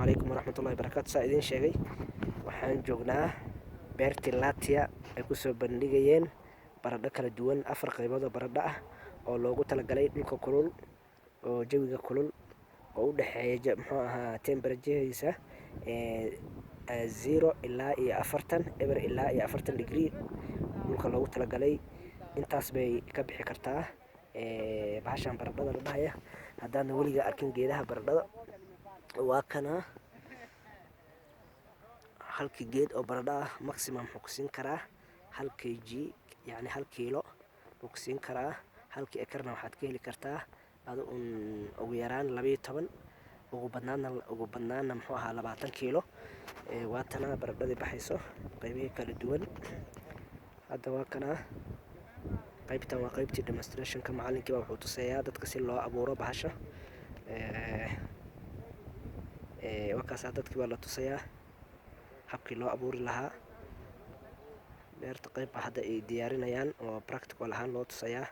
عليكم ورحمة الله وبركاته. سائدين شيء waxaan joognaa beertii Latia ay ku soo bandhigayeen baradho kala duwan afar qaybood oo baradho ah oo loogu talagalay dhulka kulul oo jawiga kulul oo u dhaxeeya muxuu ahaa temperature-diisa 0 ilaa iyo 40 eber ilaa iyo 40 degree dhulka loogu talagalay intaas bay ka bixi kartaa bahashan baradhada la dhahaya haddaan weliga arkin geedaha baradhada waa kana halkii geed oo baradho ah maximum wuxuu ku siin karaa 1 kg yani 1 kiilo wuxuu ku siin karaa halkii ekarna waxaad ka heli kartaa ugu yaraan 12 ugu badnaana muxuu ahaa 20 kiilo waa tana baradhadii baxayso qaybihi kala duwan hadda waa kana qaybtan waa qaybtii demonstration-ka macallinkii wuxuu tusayaa dadka si loo abuuro bahasha wakaas dadkii waa la tusayaa habkii loo abuuri lahaa beerta qayb hadda ay diyaarinayaan oo practical ahaan loo tusayaa